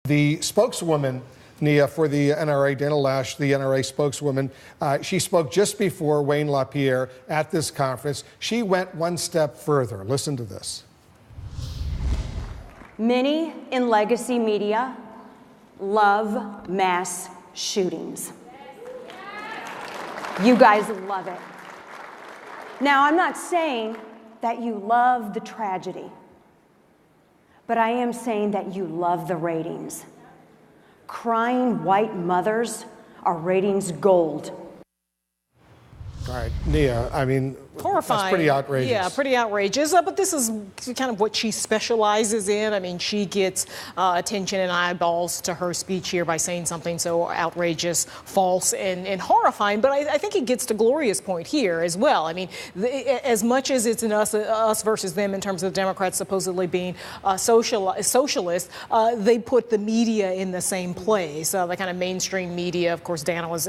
The spokeswoman, Nia, for the NRA, Dana Loesch, the NRA spokeswoman, she spoke just before Wayne LaPierre at this conference. She went one step further. Listen to this. Many in legacy media love mass shootings. You guys love it. Now, I'm not saying that you love the tragedy, but I am saying that you love the ratings. Crying white mothers are ratings gold. All right, Nia, I mean, horrifying. That's pretty outrageous. Yeah, pretty outrageous. But this is kind of what she specializes in. I mean, she gets attention and eyeballs to her speech here by saying something so outrageous, false, and horrifying. But I think it gets to Gloria's point here as well. I mean, as much as it's an us versus them in terms of Democrats supposedly being socialist, they put the media in the same place. The kind of mainstream media. Of course, Dana was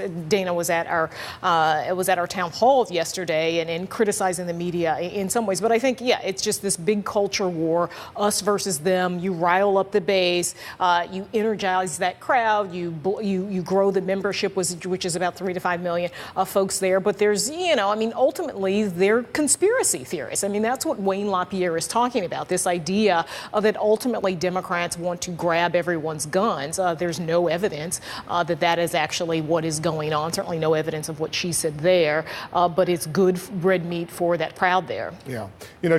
at our town hall yesterday and criticizing the media in some ways. But I think, yeah, it's just this big culture war, us versus them. You rile up the base, you energize that crowd, you grow the membership, which is about 3 to 5 million folks there. But there's, I mean, ultimately, they're conspiracy theorists. I mean, that's what Wayne LaPierre is talking about, this idea that ultimately Democrats want to grab everyone's guns. There's no evidence that is actually what is going on. Certainly no evidence of what she said there. But it's good red meat for that crowd there. Yeah.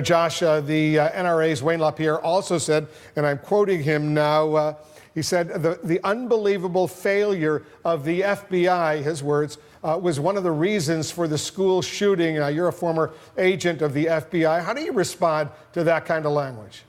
Josh, the NRA's Wayne LaPierre also said, and I'm quoting him now, he said, the unbelievable failure of the FBI, his words, was one of the reasons for the school shooting. Now, you're a former agent of the FBI. How do you respond to that kind of language?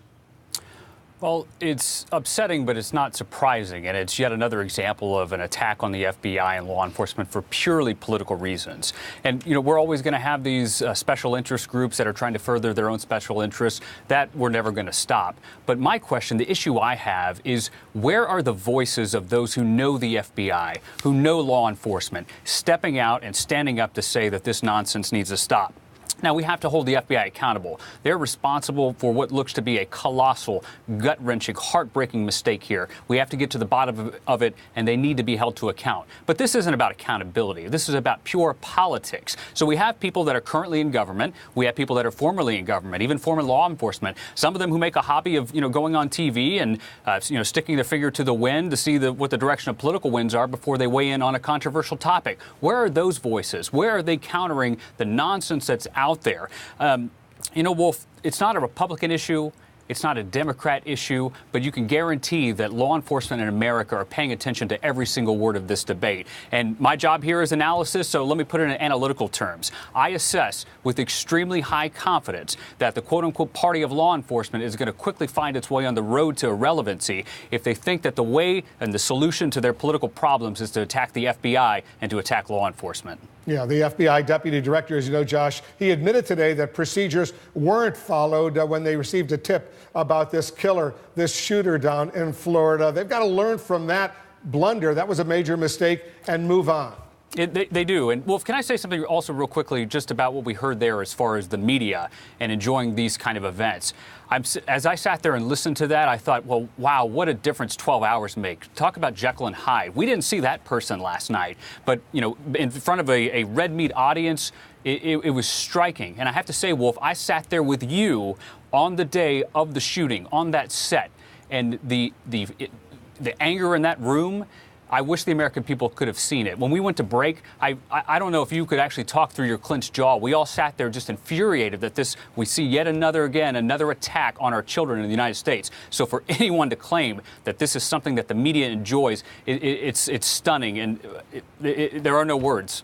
Well, it's upsetting, but it's not surprising, and it's yet another example of an attack on the FBI and law enforcement for purely political reasons. And, we're always going to have these special interest groups that are trying to further their own special interests. That we're never going to stop. But my question, the issue I have is, where are the voices of those who know the FBI, who know law enforcement, stepping out and standing up to say that this nonsense needs to stop? Now, we have to hold the FBI accountable. They're responsible for what looks to be a colossal, gut-wrenching, heartbreaking mistake here. We have to get to the bottom of it, and they need to be held to account. But this isn't about accountability. This is about pure politics. So we have people that are currently in government. We have people that are formerly in government, even former law enforcement. Some of them who make a hobby of, going on TV and, sticking their finger to the wind to see what the direction of political winds are before they weigh in on a controversial topic. Where are those voices? Where are they countering the nonsense that's out there? Wolf, it's not a Republican issue. It's not a Democrat issue, but you can guarantee that law enforcement in America are paying attention to every single word of this debate. And my job here is analysis, so let me put it in analytical terms. I assess with extremely high confidence that the quote-unquote party of law enforcement is going to quickly find its way on the road to irrelevancy if they think that the way and the solution to their political problems is to attack the FBI and to attack law enforcement. Yeah, the FBI deputy director, as you know, Josh, he admitted today that procedures weren't followed when they received a tip about this killer, this shooter down in Florida. They've got to learn from that blunder. That was a major mistake and move on. They do. And, Wolf, can I say something also real quickly just about what we heard there as far as the media and enjoying these kind of events? As I sat there and listened to that, I thought, well, wow, what a difference 12 hours make. Talk about Jekyll and Hyde. We didn't see that person last night. But, in front of a red meat audience, it was striking. And I have to say, Wolf, I sat there with you on the day of the shooting, on that set. And the anger in that room, I wish the American people could have seen it. When we went to break, I don't know if you could actually talk through your clenched jaw. We all sat there just infuriated that we see yet another attack on our children in the United States. So for anyone to claim that this is something that the media enjoys, it's stunning, and there are no words.